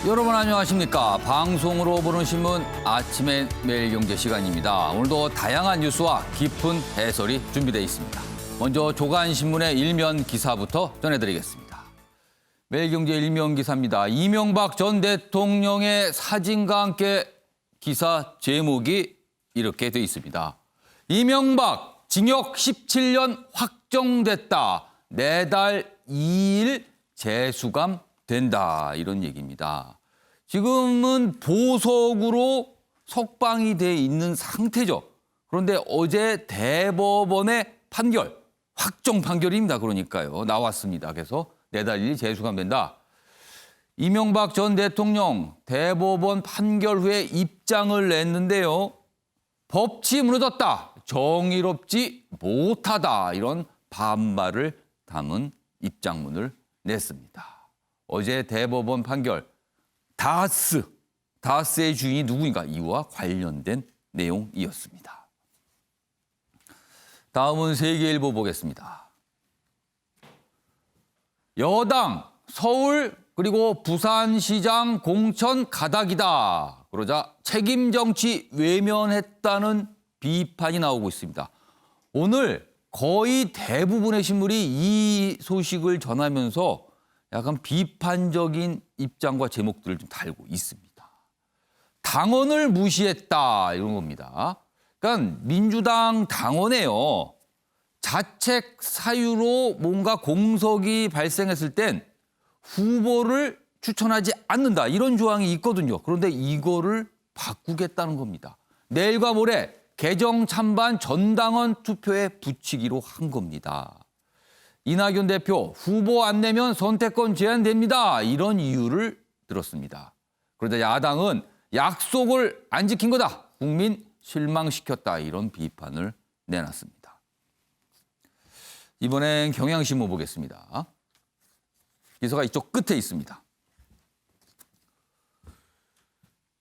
여러분 안녕하십니까? 방송으로 보는 신문 아침의 매일경제 시간입니다. 오늘도 다양한 뉴스와 깊은 해설이 준비되어 있습니다. 먼저 조간신문의 일면 기사부터 전해드리겠습니다. 매일경제 일면 기사입니다. 이명박 전 대통령의 사진과 함께 기사 제목이 이렇게 되어 있습니다. 이명박 징역 17년 확정됐다. 내달 2일 재수감 된다. 이런 얘기입니다. 지금은 보석으로 석방이 돼 있는 상태죠. 그런데 어제 대법원의 판결, 확정 판결입니다. 그러니까요. 나왔습니다. 그래서 내달 2일 재수감 된다. 이명박 전 대통령 대법원 판결 후에 입장을 냈는데요. 법치 무너졌다. 정의롭지 못하다. 이런 반발을 담은 입장문을 냈습니다. 어제 대법원 판결, 다스의 주인이 누구인가 이와 관련된 내용이었습니다. 다음은 세계일보 보겠습니다. 여당, 서울 그리고 부산시장 공천 가닥이다. 그러자 책임 정치 외면했다는 비판이 나오고 있습니다. 오늘 거의 대부분의 신문이 이 소식을 전하면서 약간 비판적인 입장과 제목들을 좀 달고 있습니다. 당원을 무시했다 이런 겁니다. 그러니까 민주당 당원에요. 자책 사유로 뭔가 공석이 발생했을 땐 후보를 추천하지 않는다 이런 조항이 있거든요. 그런데 이거를 바꾸겠다는 겁니다. 내일과 모레 개정 찬반 전당원 투표에 붙이기로 한 겁니다. 이낙연 대표 후보 안 내면 선택권 제한됩니다. 이런 이유를 들었습니다. 그런데 야당은 약속을 안 지킨 거다. 국민 실망시켰다. 이런 비판을 내놨습니다. 이번엔 경향신문 보겠습니다. 기사가 이쪽 끝에 있습니다.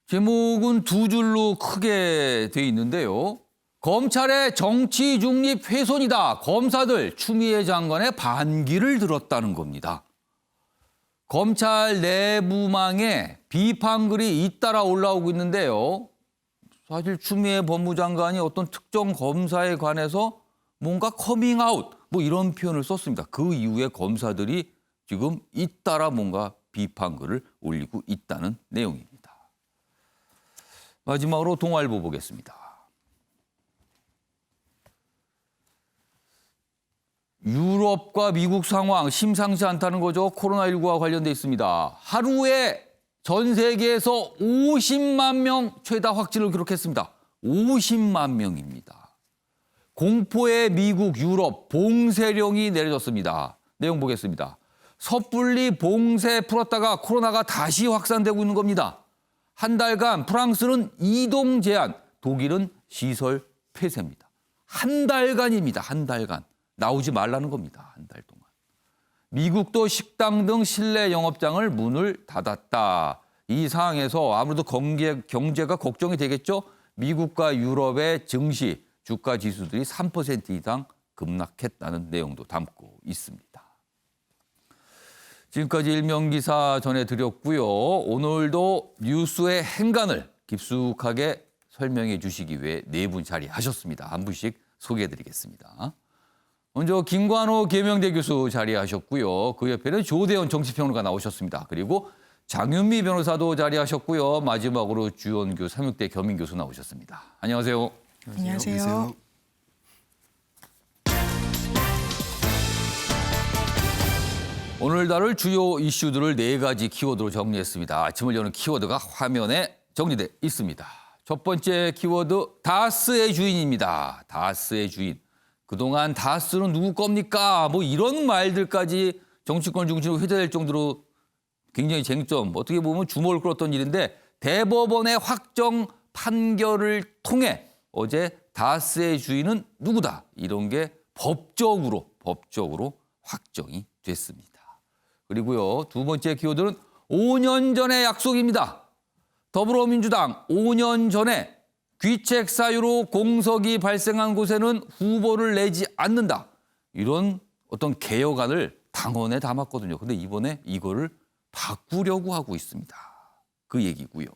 제목은 두 줄로 크게 돼 있는데요. 검찰의 정치 중립 훼손이다. 검사들 추미애 장관의 반기를 들었다는 겁니다. 검찰 내부망에 비판글이 잇따라 올라오고 있는데요. 사실 추미애 법무장관이 어떤 특정 검사에 관해서 뭔가 커밍아웃 뭐 이런 표현을 썼습니다. 그 이후에 검사들이 지금 잇따라 뭔가 비판글을 올리고 있다는 내용입니다. 마지막으로 동아일보 보겠습니다. 유럽과 미국 상황 심상치 않다는 거죠. 코로나19와 관련돼 있습니다. 하루에 전 세계에서 50만 명 최다 확진을 기록했습니다. 50만 명입니다. 공포의 미국, 유럽 봉쇄령이 내려졌습니다. 내용 보겠습니다. 섣불리 봉쇄 풀었다가 코로나가 다시 확산되고 있는 겁니다. 한 달간 프랑스는 이동 제한, 독일은 시설 폐쇄입니다. 한 달간입니다. 한 달간. 나오지 말라는 겁니다. 한 달 동안. 미국도 식당 등 실내 영업장을 문을 닫았다. 이 상황에서 아무래도 경제가 걱정이 되겠죠. 미국과 유럽의 증시, 주가 지수들이 3% 이상 급락했다는 내용도 담고 있습니다. 지금까지 일면기사 전해드렸고요. 오늘도 뉴스의 행간을 깊숙하게 설명해 주시기 위해 네 분 자리하셨습니다. 한 분씩 소개해드리겠습니다. 먼저 김관호 계명대 교수 자리하셨고요. 그 옆에는 조대현 정치평론가 나오셨습니다. 그리고 장윤미 변호사도 자리하셨고요. 마지막으로 주연규 삼육대 겸임교수 나오셨습니다. 안녕하세요. 안녕하세요. 오늘 다룰 주요 이슈들을 네 가지 키워드로 정리했습니다. 아침을 여는 키워드가 화면에 정리돼 있습니다. 첫 번째 키워드 다스의 주인입니다. 다스의 주인. 그동안 다스는 누구 겁니까? 뭐 이런 말들까지 정치권 중심으로 회자될 정도로 굉장히 쟁점, 어떻게 보면 주목을 끌었던 일인데 대법원의 확정 판결을 통해 어제 다스의 주인은 누구다. 이런 게 법적으로 확정이 됐습니다. 그리고요, 두 번째 키워드는 5년 전의 약속입니다. 더불어민주당 5년 전에 귀책 사유로 공석이 발생한 곳에는 후보를 내지 않는다. 이런 어떤 개혁안을 당원에 담았거든요. 근데 이번에 이거를 바꾸려고 하고 있습니다. 그 얘기고요.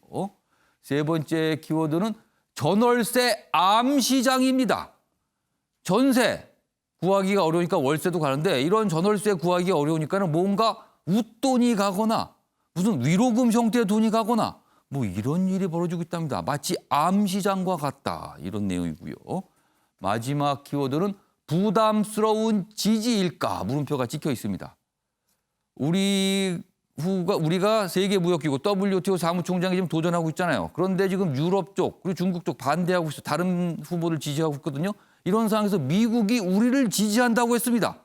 세 번째 키워드는 전월세 암시장입니다. 전세 구하기가 어려우니까 월세도 가는데 이런 전월세 구하기가 어려우니까는 뭔가 웃돈이 가거나 무슨 위로금 형태의 돈이 가거나 뭐 이런 일이 벌어지고 있답니다. 마치 암시장과 같다 이런 내용이고요. 마지막 키워드는 부담스러운 지지일까 물음표가 찍혀 있습니다. 우리가 세계무역기구 WTO 사무총장이 지금 도전하고 있잖아요. 그런데 지금 유럽 쪽 그리고 중국 쪽 반대하고 있어. 다른 후보를 지지하고 있거든요. 이런 상황에서 미국이 우리를 지지한다고 했습니다.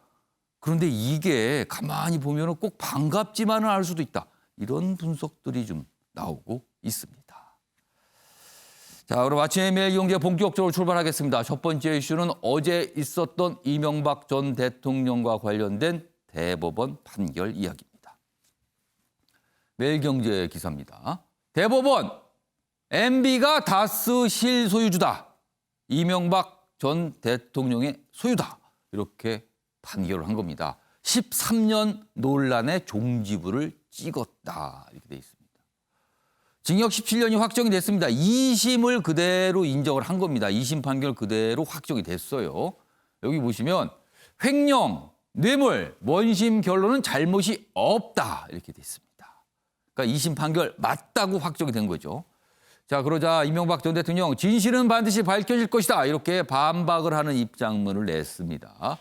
그런데 이게 가만히 보면 꼭 반갑지만은 않을 수도 있다. 이런 분석들이 좀 나오고 있습니다. 자, 그럼 아침에 매일 경제 본격적으로 출발하겠습니다. 첫 번째 이슈는 어제 있었던 이명박 전 대통령과 관련된 대법원 판결 이야기입니다. 매일경제 기사입니다. 대법원, MB가 다스 실소유주다. 이명박 전 대통령의 소유다. 이렇게 판결을 한 겁니다. 13년 논란의 종지부를 찍었다. 이렇게 돼 있습니다. 징역 17년이 확정이 됐습니다. 2심을 그대로 인정을 한 겁니다. 2심 판결 그대로 확정이 됐어요. 여기 보시면 횡령, 뇌물, 원심 결론은 잘못이 없다. 이렇게 돼 있습니다. 그러니까 2심 판결 맞다고 확정이 된 거죠. 자, 그러자 이명박 전 대통령 진실은 반드시 밝혀질 것이다. 이렇게 반박을 하는 입장문을 냈습니다.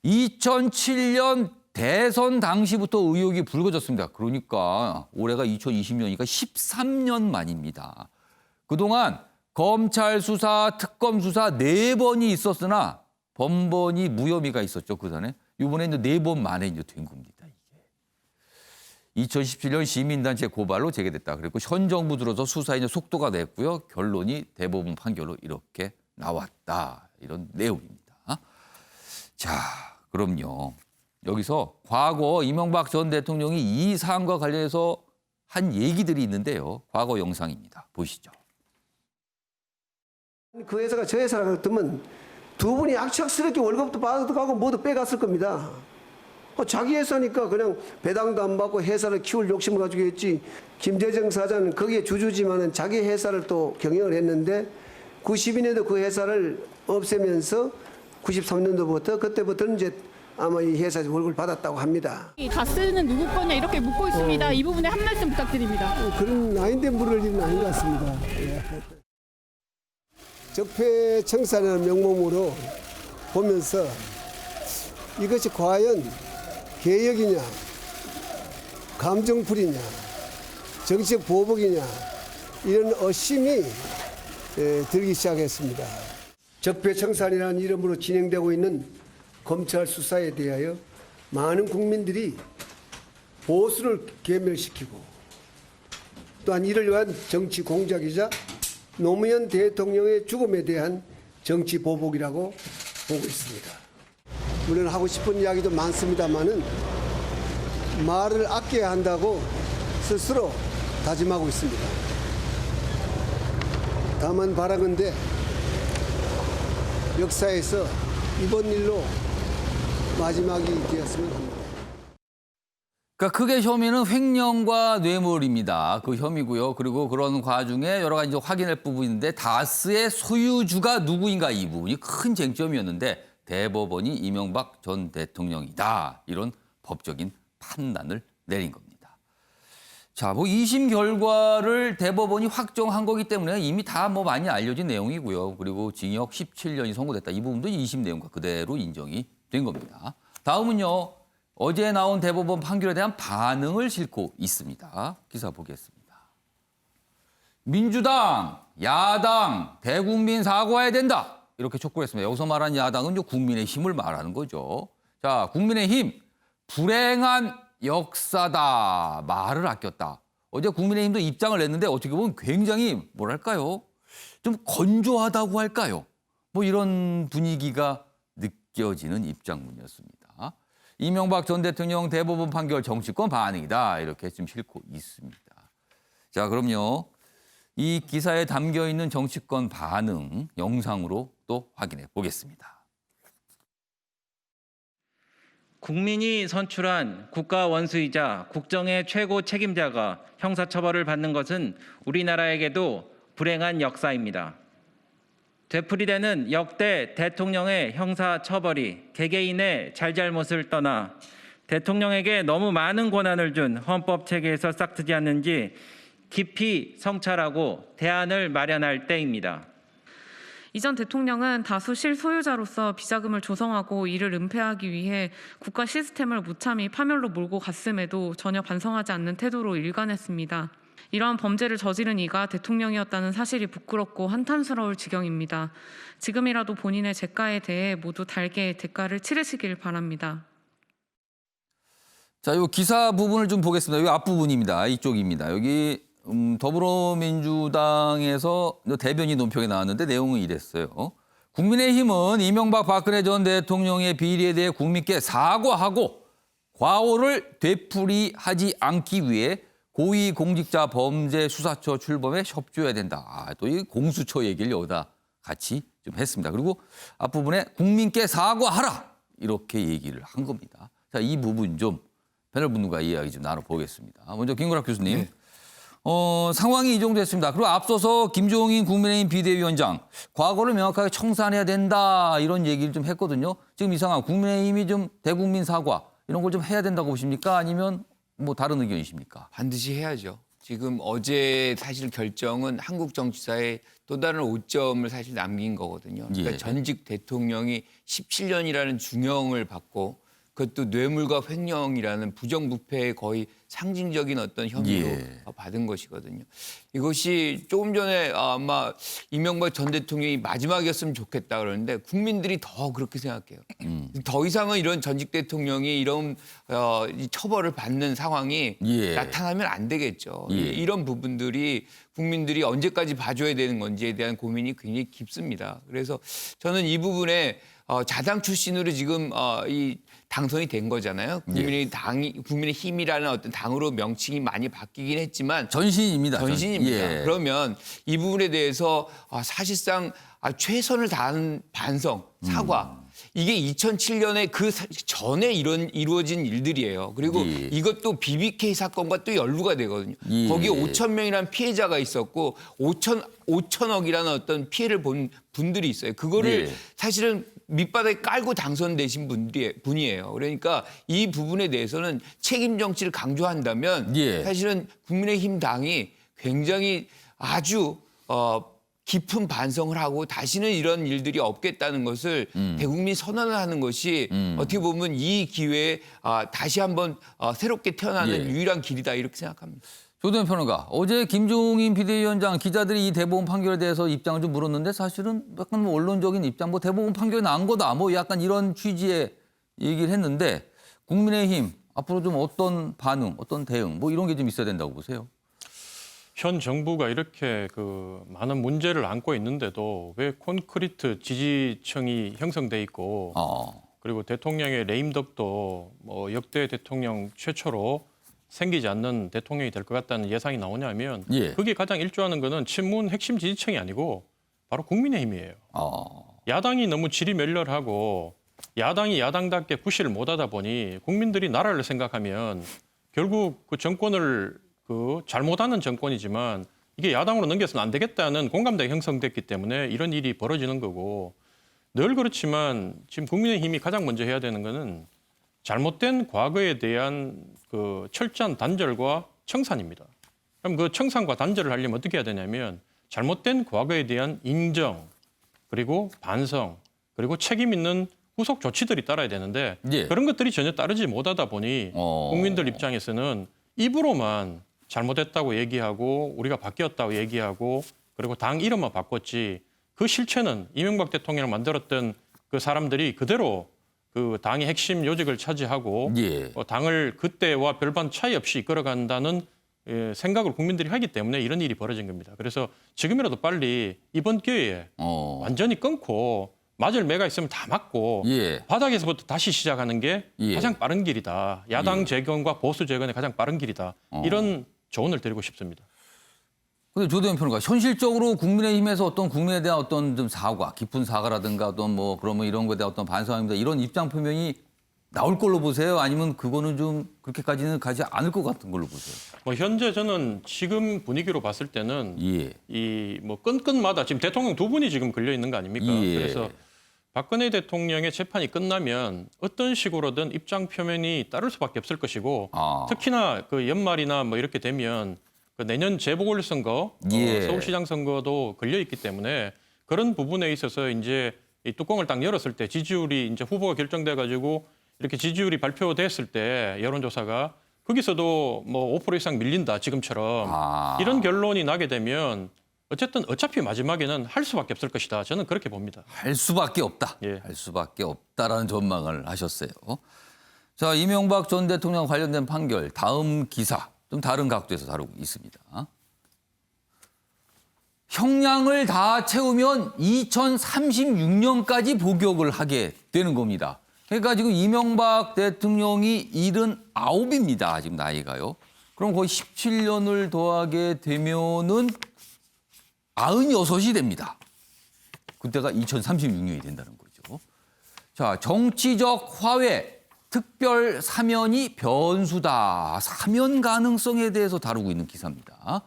2007년 대선 당시부터 의혹이 불거졌습니다. 그러니까 올해가 2020년이니까 13년 만입니다. 그동안 검찰 수사, 특검 수사 4번이 있었으나 번번이 무혐의가 있었죠. 그전에. 이번에는 4번 만에 이제 된 겁니다. 이게. 2017년 시민단체 고발로 재개됐다. 그리고 현 정부 들어서 수사에 이제 속도가 냈고요. 결론이 대법원 판결로 이렇게 나왔다. 이런 내용입니다. 자, 그럼요. 여기서 과거 이명박 전 대통령이 이 사안과 관련해서 한 얘기들이 있는데요. 과거 영상입니다. 보시죠. 그 회사가 저 회사라고 했으면 두 분이 악착스럽게 월급도 받아가고 모두 빼갔을 겁니다. 자기 회사니까 그냥 배당도 안 받고 회사를 키울 욕심을 가지고 했지. 김재정 사장은 거기에 주주지만은 자기 회사를 또 경영을 했는데 92년도 그 회사를 없애면서 93년도부터 그때부터는 이제 아마 이 회사에서 월급을 받았다고 합니다. 이 다스는 누구 거냐 이렇게 묻고 있습니다. 이 부분에 한 말씀 부탁드립니다. 그런 아닌데 물을 일은 아닌 것 같습니다. 적폐청산이라는 명목으로 보면서 이것이 과연 개혁이냐, 감정풀이냐, 정치적 보복이냐 이런 의심이 들기 시작했습니다. 적폐청산이라는 이름으로 진행되고 있는 검찰 수사에 대하여 많은 국민들이 보수를 괴멸시키고 또한 이를 위한 정치 공작이자 노무현 대통령의 죽음에 대한 정치 보복이라고 보고 있습니다. 물론 하고 싶은 이야기도 많습니다만은 말을 아껴야 한다고 스스로 다짐하고 있습니다. 다만 바라건대 역사에서 이번 일로 마지막이 되었으면 합니다. 그러니까 크게 혐의는 횡령과 뇌물입니다. 그 혐의고요. 그리고 그런 과중에 여러 가지 확인할 부분인데 다스의 소유주가 누구인가 이 부분이 큰 쟁점이었는데 대법원이 이명박 전 대통령이다. 이런 법적인 판단을 내린 겁니다. 자, 뭐 2심 결과를 대법원이 확정한 거기 때문에 이미 다 뭐 많이 알려진 내용이고요. 그리고 징역 17년이 선고됐다. 이 부분도 2심 내용과 그대로 인정이 된 겁니다. 다음은요. 어제 나온 대법원 판결에 대한 반응을 싣고 있습니다. 기사 보겠습니다. 민주당, 야당, 대국민 사과해야 된다. 이렇게 촉구했습니다. 여기서 말하는 야당은 국민의힘을 말하는 거죠. 자, 국민의힘 불행한 역사다. 말을 아꼈다. 어제 국민의힘도 입장을 냈는데 어떻게 보면 굉장히 뭐랄까요? 좀 건조하다고 할까요? 뭐 이런 분위기가 느껴지는 입장문이었습니다. 이명박 전 대통령 대법원 판결 정치권 반응이다. 이렇게 좀 싣고 있습니다. 자, 그럼요. 이 기사에 담겨 있는 정치권 반응 영상으로 또 확인해 보겠습니다. 국민이 선출한 국가 원수이자 국정의 최고 책임자가 형사처벌을 받는 것은 우리나라에게도 불행한 역사입니다. 되풀이되는 역대 대통령의 형사처벌이 개개인의 잘잘못을 떠나 대통령에게 너무 많은 권한을 준 헌법 체계에서 싹트지 않는지 깊이 성찰하고 대안을 마련할 때입니다. 이전 대통령은 다수 실소유자로서 비자금을 조성하고 이를 은폐하기 위해 국가 시스템을 무참히 파멸로 몰고 갔음에도 전혀 반성하지 않는 태도로 일관했습니다. 이러한 범죄를 저지른 이가 대통령이었다는 사실이 부끄럽고 한탄스러울 지경입니다. 지금이라도 본인의 죄가에 대해 모두 달게 대가를 치르시길 바랍니다. 자, 요 기사 부분을 좀 보겠습니다. 여기 앞부분입니다. 이쪽입니다. 여기 더불어민주당에서 대변인 논평에 나왔는데 내용은 이랬어요. 국민의힘은 이명박 박근혜 전 대통령의 비리에 대해 국민께 사과하고 과오를 되풀이하지 않기 위해 고위공직자 범죄수사처 출범에 협조해야 된다. 또 이 공수처 얘기를 여기다 같이 좀 했습니다. 그리고 앞부분에 국민께 사과하라 이렇게 얘기를 한 겁니다. 자, 이 부분 좀 패널 분들과 이야기 좀 나눠보겠습니다. 먼저 김구락 교수님. 네. 상황이 이 정도 됐습니다. 그리고 앞서서 김종인 국민의힘 비대위원장 과거를 명확하게 청산해야 된다 이런 얘기를 좀 했거든요. 지금 이 상황 국민의힘이 좀 대국민 사과 이런 걸 좀 해야 된다고 보십니까? 아니면 뭐 다른 의견이십니까? 반드시 해야죠. 지금 어제 사실 결정은 한국 정치사에 또 다른 오점을 사실 남긴 거거든요. 그러니까 예. 전직 대통령이 17년이라는 중형을 받고 그것도 뇌물과 횡령이라는 부정부패의 거의 상징적인 어떤 혐의로 예. 받은 것이거든요. 이것이 조금 전에 아마 이명박 전 대통령이 마지막이었으면 좋겠다 그러는데 국민들이 더 그렇게 생각해요. 더 이상은 이런 전직 대통령이 이런 이 처벌을 받는 상황이 예. 나타나면 안 되겠죠. 예. 이런 부분들이 국민들이 언제까지 봐줘야 되는 건지에 대한 고민이 굉장히 깊습니다. 그래서 저는 이 부분에 자당 출신으로 지금 이 당선이 된 거잖아요. 국민의 힘이라는 어떤 당으로 명칭이 많이 바뀌긴 했지만 전신입니다. 전신입니다. 예. 그러면 이 부분에 대해서 사실상 최선을 다한 반성, 사과. 이게 2007년에 그 전에 이루어진 일들이에요. 그리고 예. 이것도 BBK 사건과 또 연루가 되거든요. 예. 거기에 5천 명이라는 피해자가 있었고 5천억이라는 어떤 피해를 본 분들이 있어요. 그거를 예. 사실은 밑바닥에 깔고 당선되신 분이에요. 그러니까 이 부분에 대해서는 책임 정치를 강조한다면 예. 사실은 국민의힘 당이 굉장히 아주 깊은 반성을 하고 다시는 이런 일들이 없겠다는 것을 대국민 선언을 하는 것이 어떻게 보면 이 기회에 다시 한번 새롭게 태어나는 예. 유일한 길이다 이렇게 생각합니다. 조대현 평론가, 어제 김종인 비대위원장 기자들이 이 대법원 판결에 대해서 입장을 좀 물었는데 사실은 약간 뭐 언론적인 입장, 뭐 대법원 판결이 난 거다, 뭐 약간 이런 취지의 얘기를 했는데 국민의힘 앞으로 좀 어떤 반응, 어떤 대응, 뭐 이런 게 좀 있어야 된다고 보세요? 현 정부가 이렇게 많은 문제를 안고 있는데도 왜 콘크리트 지지층이 형성돼 있고 그리고 대통령의 레임덕도 뭐 역대 대통령 최초로 생기지 않는 대통령이 될 것 같다는 예상이 나오냐면 예. 그게 가장 일조하는 거는 친문 핵심 지지층이 아니고 바로 국민의힘이에요. 야당이 너무 질이 멸렬하고 야당이 야당답게 구실을 못하다 보니 국민들이 나라를 생각하면 결국 그 정권을 잘못하는 정권이지만 이게 야당으로 넘겨서는 안 되겠다는 공감대가 형성됐기 때문에 이런 일이 벌어지는 거고 늘 그렇지만 지금 국민의힘이 가장 먼저 해야 되는 거는 잘못된 과거에 대한 철저한 단절과 청산입니다. 그럼 그 청산과 단절을 하려면 어떻게 해야 되냐면 잘못된 과거에 대한 인정 그리고 반성 그리고 책임 있는 후속 조치들이 따라야 되는데 예. 그런 것들이 전혀 따르지 못하다 보니 국민들 입장에서는 입으로만 잘못했다고 얘기하고 우리가 바뀌었다고 얘기하고 그리고 당 이름만 바꿨지 그 실체는 이명박 대통령을 만들었던 그 사람들이 그대로 그 당의 핵심 요직을 차지하고 예. 당을 그때와 별반 차이 없이 이끌어간다는 생각을 국민들이 하기 때문에 이런 일이 벌어진 겁니다. 그래서 지금이라도 빨리 이번 기회에 완전히 끊고 맞을 매가 있으면 다 맞고 예. 바닥에서부터 다시 시작하는 게 예. 가장 빠른 길이다. 야당 재건과 보수 재건의 가장 빠른 길이다. 이런 조언을 드리고 싶습니다. 근데 조대현 평론가, 현실적으로 국민의힘에서 어떤 국민에 대한 어떤 좀 사과, 깊은 사과라든가 어떤 뭐 그러면 이런 거에 대한 어떤 반성입니다. 이런 입장 표명이 나올 걸로 보세요? 아니면 그거는 좀 그렇게까지는 가지 않을 것 같은 걸로 보세요? 뭐 현재 저는 지금 분위기로 봤을 때는 예. 이 뭐 건건마다 지금 대통령 두 분이 지금 걸려 있는 거 아닙니까? 예. 그래서 박근혜 대통령의 재판이 끝나면 어떤 식으로든 입장 표명이 따를 수밖에 없을 것이고 특히나 그 연말이나 뭐 이렇게 되면 그 내년 재보궐선거, 예. 서울시장 선거도 걸려 있기 때문에 그런 부분에 있어서 이제 이 뚜껑을 딱 열었을 때 지지율이 이제 후보가 결정돼 가지고 이렇게 지지율이 발표됐을 때 여론조사가 거기서도 뭐 5% 이상 밀린다 지금처럼 이런 결론이 나게 되면 어쨌든 어차피 마지막에는 할 수밖에 없을 것이다. 저는 그렇게 봅니다. 할 수밖에 없다. 예. 할 수밖에 없다라는 전망을 하셨어요. 자, 이명박 전 대통령 관련된 판결 다음 기사 좀 다른 각도에서 다루고 있습니다. 형량을 다 채우면 2036년까지 복역을 하게 되는 겁니다. 그러니까 지금 이명박 대통령이 79입니다. 지금 나이가요. 그럼 거의 17년을 더하게 되면은 96이 됩니다. 그때가 2036년이 된다는 거죠. 자, 정치적 화해, 특별 사면이 변수다. 사면 가능성에 대해서 다루고 있는 기사입니다.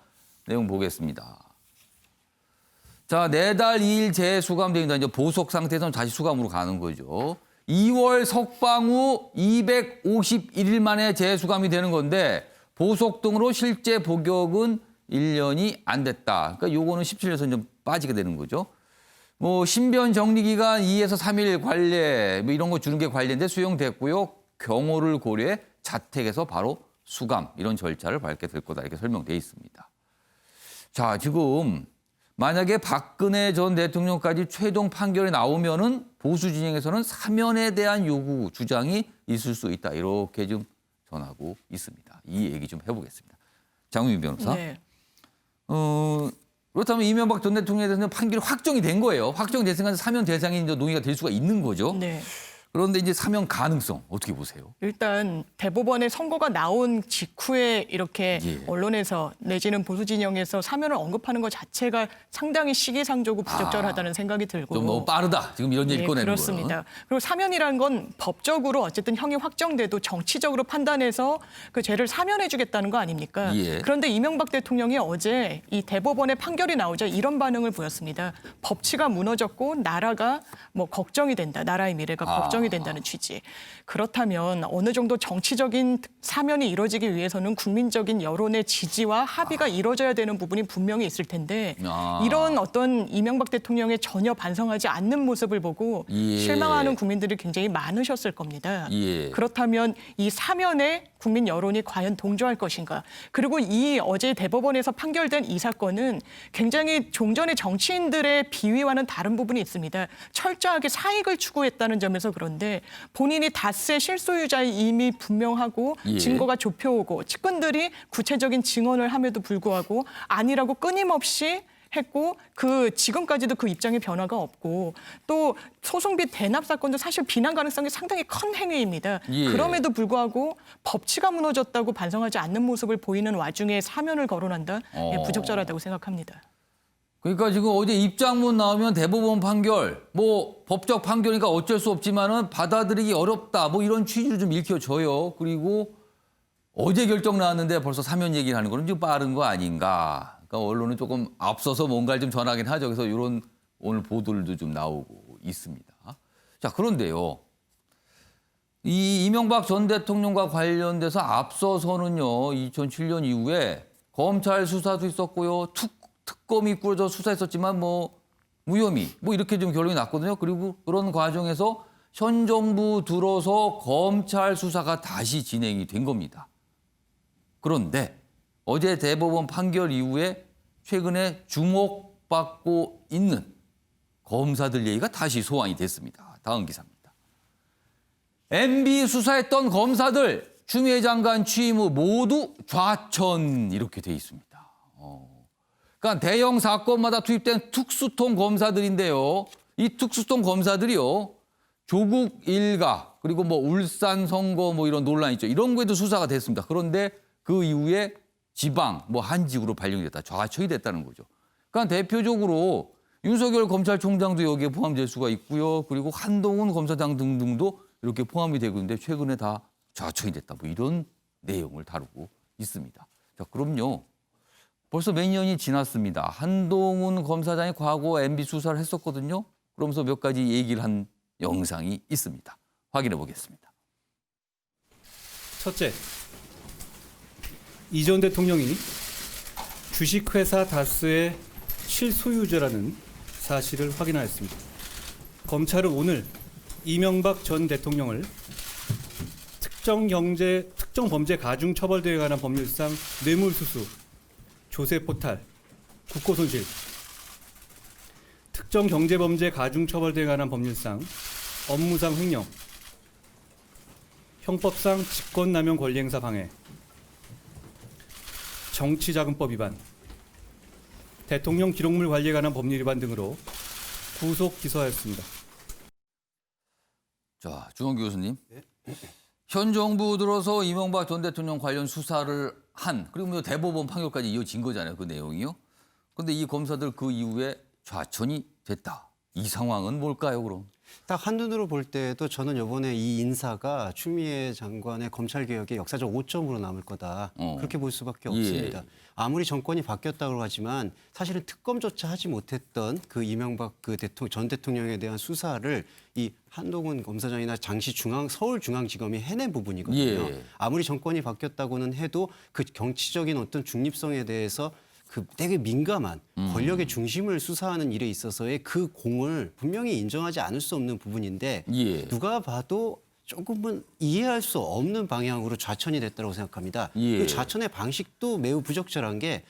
내용 보겠습니다. 자, 4달 2일 재수감됩니다. 이제 보석 상태에서는 다시 수감으로 가는 거죠. 2월 석방 후 251일 만에 재수감이 되는 건데 보석 등으로 실제 복역은 1년이 안 됐다. 그러니까 요거는 17년에서 좀 빠지게 되는 거죠. 뭐 신변 정리 기간 2에서 3일 관례 뭐 이런 거 주는 게 관례인데 수용됐고요. 경호를 고려해 자택에서 바로 수감 이런 절차를 밟게 될 거다 이렇게 설명돼 있습니다. 자, 지금 만약에 박근혜 전 대통령까지 최종 판결이 나오면은 보수 진영에서는 사면에 대한 요구 주장이 있을 수 있다 이렇게 좀 전하고 있습니다. 이 얘기 좀 해보겠습니다. 장우민 변호사. 네. 그렇다면 이명박 전 대통령에 대해서는 판결이 확정이 된 거예요. 확정됐으니까 사면 대상이 이제 논의가 될 수가 있는 거죠. 네. 그런데 이제 사면 가능성 어떻게 보세요? 일단 대법원의 선고가 나온 직후에 이렇게 예. 언론에서 내지는 보수 진영에서 사면을 언급하는 것 자체가 상당히 시기상조고 부적절하다는 생각이 들고 좀 너무 빠르다. 지금 이런 얘기 꺼내는 거예요. 그렇습니다. 그리고 사면이라는 건 법적으로 어쨌든 형이 확정돼도 정치적으로 판단해서 그 죄를 사면해주겠다는 거 아닙니까? 예. 그런데 이명박 대통령이 어제 이 대법원의 판결이 나오자 이런 반응을 보였습니다. 법치가 무너졌고 나라가 뭐 걱정이 된다. 나라의 미래가 걱정이 된다는 취지. 그렇다면 어느 정도 정치적인 사면이 이루어지기 위해서는 국민적인 여론의 지지와 합의가 이루어져야 되는 부분이 분명히 있을 텐데 이런 어떤 이명박 대통령의 전혀 반성하지 않는 모습을 보고 예. 실망하는 국민들이 굉장히 많으셨을 겁니다. 예. 그렇다면 이 사면에 국민 여론이 과연 동조할 것인가. 그리고 이 어제 대법원에서 판결된 이 사건은 굉장히 종전의 정치인들의 비위와는 다른 부분이 있습니다. 철저하게 사익을 추구했다는 점에서 그런데 본인이 다스의 실소유자임이 분명하고 예. 증거가 좁혀오고 측근들이 구체적인 증언을 함에도 불구하고 아니라고 끊임없이 했고 그 지금까지도 그 입장에 변화가 없고 또 소송비 대납 사건도 사실 비난 가능성이 상당히 큰 행위입니다. 예. 그럼에도 불구하고 법치가 무너졌다고 반성하지 않는 모습을 보이는 와중에 사면을 거론한다. 예, 부적절하다고 생각합니다. 그러니까 지금 어제 입장문 나오면 대법원 판결, 뭐 법적 판결이니까 어쩔 수 없지만은 받아들이기 어렵다. 뭐 이런 취지로 좀 읽혀져요. 그리고 어제 결정 나왔는데 벌써 사면 얘기를 하는 거는 좀 빠른 거 아닌가. 그러니까 언론은 조금 앞서서 뭔가를 좀 전하긴 하죠. 그래서 이런 오늘 보도들도 좀 나오고 있습니다. 자, 그런데요. 이 이명박 전 대통령과 관련돼서 앞서서는요. 2007년 이후에 검찰 수사도 있었고요. 특검이 꾸려져 수사했었지만 뭐 무혐의 뭐 이렇게 좀 결론이 났거든요. 그리고 그런 과정에서 현 정부 들어서 검찰 수사가 다시 진행이 된 겁니다. 그런데 어제 대법원 판결 이후에 최근에 주목받고 있는 검사들 얘기가 다시 소환이 됐습니다. 다음 기사입니다. MB 수사했던 검사들 추미애 장관 취임 후 모두 좌천 이렇게 돼 있습니다. 그러니까 대형 사건마다 투입된 특수통 검사들인데요. 이 특수통 검사들이요. 조국 일가 그리고 뭐 울산 선거 뭐 이런 논란 있죠. 이런 거에도 수사가 됐습니다. 그런데 그 이후에 지방 뭐 한직으로 발령이 됐다. 좌천이 됐다는 거죠. 그러니까 대표적으로 윤석열 검찰총장도 여기에 포함될 수가 있고요. 그리고 한동훈 검사장 등등도 이렇게 포함이 되고 있는데 최근에 다 좌천이 됐다. 뭐 이런 내용을 다루고 있습니다. 자, 그럼요. 벌써 몇 년이 지났습니다. 한동훈 검사장이 과거 MB 수사를 했었거든요. 그러면서 몇 가지 얘기를 한 영상이 있습니다. 확인해 보겠습니다. 첫째, 이 전 대통령이 주식회사 다스의 실소유주라는 사실을 확인하였습니다. 검찰은 오늘 이명박 전 대통령을 특정범죄 가중처벌대에 관한 법률상 뇌물수수, 조세포탈, 국고손실, 특정경제범죄 가중처벌대에 관한 법률상 업무상 횡령, 형법상 직권남용 권리행사 방해, 정치자금법 위반, 대통령 기록물 관리에 관한 법률 위반 등으로 구속 기소하였습니다. 자, 주원규 교수님. 현 정부 들어서 이명박 전 대통령 관련 수사를 한, 그리고 뭐 대법원 판결까지 이어진 거잖아요. 그 내용이요. 그런데 이 검사들 그 이후에 좌천이 됐다. 이 상황은 뭘까요, 그럼? 딱 한눈으로 볼 때도 저는 이번에 이 인사가 추미애 장관의 검찰개혁의 역사적 오점으로 남을 거다. 그렇게 볼 수밖에 없습니다. 아무리 정권이 바뀌었다고 하지만 사실은 특검조차 하지 못했던 그 이명박 전 대통령에 대한 수사를 이 한동훈 검사장이나 당시 서울중앙지검이 해낸 부분이거든요. 아무리 정권이 바뀌었다고는 해도 그 정치적인 어떤 중립성에 대해서 그 되게 민감한 권력의 중심을 수사하는 일에 있어서의 그 공을 분명히 인정하지 않을 수 없는 부분인데 누가 봐도 조금은 이해할 수 없는 방향으로 좌천이 됐다고 생각합니다. 그 좌천의 방식도 매우 부적절한 게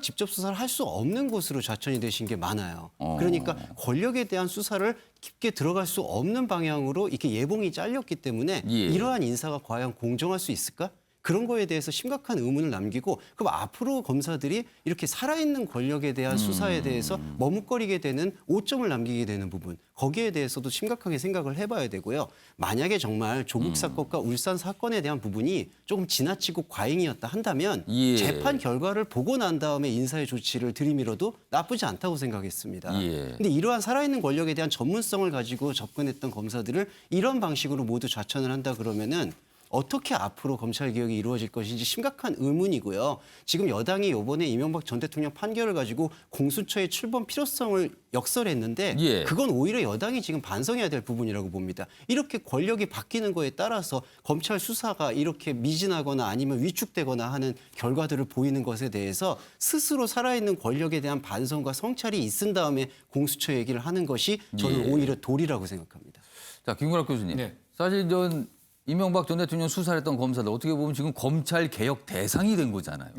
직접 수사를 할 수 없는 곳으로 좌천이 되신 게 많아요. 그러니까 권력에 대한 수사를 깊게 들어갈 수 없는 방향으로 이렇게 예봉이 잘렸기 때문에 이러한 인사가 과연 공정할 수 있을까? 그런 거에 대해서 심각한 의문을 남기고 그럼 앞으로 검사들이 이렇게 살아있는 권력에 대한 수사에 대해서 머뭇거리게 되는 오점을 남기게 되는 부분 거기에 대해서도 심각하게 생각을 해봐야 되고요. 만약에 정말 조국 사건과 울산 사건에 대한 부분이 조금 지나치고 과잉이었다 한다면 재판 결과를 보고 난 다음에 인사의 조치를 들이밀어도 나쁘지 않다고 생각했습니다. 근데 이러한 살아있는 권력에 대한 전문성을 가지고 접근했던 검사들을 이런 방식으로 모두 좌천을 한다 그러면은 어떻게 앞으로 검찰개혁이 이루어질 것인지 심각한 의문이고요. 지금 여당이 이번에 이명박 전 대통령 판결을 가지고 공수처의 출범 필요성을 역설했는데 그건 오히려 여당이 지금 반성해야 될 부분이라고 봅니다. 이렇게 권력이 바뀌는 거에 따라서 검찰 수사가 이렇게 미진하거나 아니면 위축되거나 하는 결과들을 보이는 것에 대해서 스스로 살아있는 권력에 대한 반성과 성찰이 있은 다음에 공수처 얘기를 하는 것이 저는 오히려 도리라고 생각합니다. 자, 김구락 교수님. 사실 이명박 전 대통령 수사를 했던 검사들 어떻게 보면 지금 검찰 개혁 대상이 된 거잖아요.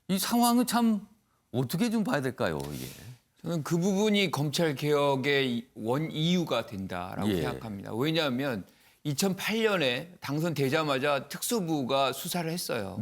이 상황은 참 어떻게 좀 봐야 될까요, 이게? 저는 그 부분이 검찰 개혁의 원 이유가 된다라고 생각합니다. 왜냐하면 2008년에 당선되자마자 특수부가 수사를 했어요.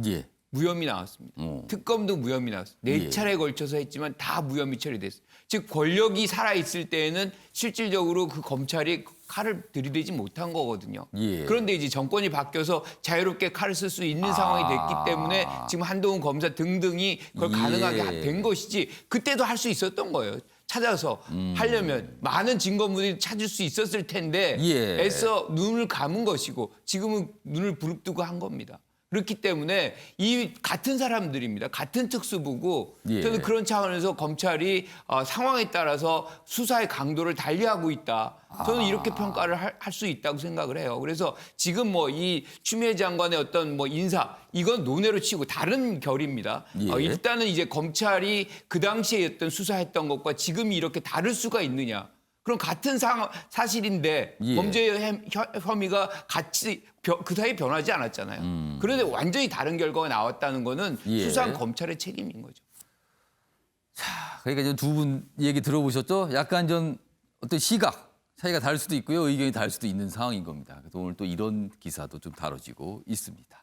무혐의 나왔습니다. 특검도 무혐의 나왔어요. 4차례에 걸쳐서 했지만 다 무혐의 처리됐어요. 즉 권력이 살아있을 때에는 실질적으로 그 검찰이 칼을 들이대지 못한 거거든요. 그런데 이제 정권이 바뀌어서 자유롭게 칼을 쓸 수 있는 상황이 됐기 때문에 지금 한동훈 검사 등등이 그걸 가능하게 된 것이지 그때도 할 수 있었던 거예요. 찾아서 하려면 많은 증거물이 찾을 수 있었을 텐데 애써 눈을 감은 것이고 지금은 눈을 부릅뜨고 한 겁니다. 그렇기 때문에 이 같은 사람들입니다. 같은 특수부고 저는 그런 차원에서 검찰이 상황에 따라서 수사의 강도를 달리하고 있다. 저는 이렇게 평가를 할 수 있다고 생각을 해요. 그래서 지금 이 추미애 장관의 어떤 인사 이건 논외로 치고 다른 결입니다. 일단은 이제 검찰이 그 당시에 어떤 수사했던 것과 지금이 이렇게 다를 수가 있느냐. 그럼 같은 사실인데 범죄 혐의가 같이 그 사이 변하지 않았잖아요. 그런데 완전히 다른 결과가 나왔다는 거는 수사한 검찰의 책임인 거죠. 자, 그러니까 이제 두 분 얘기 들어보셨죠? 약간 어떤 시각 차이가 다를 수도 있고요. 의견이 다를 수도 있는 상황인 겁니다. 그래서 오늘 또 이런 기사도 좀 다뤄지고 있습니다.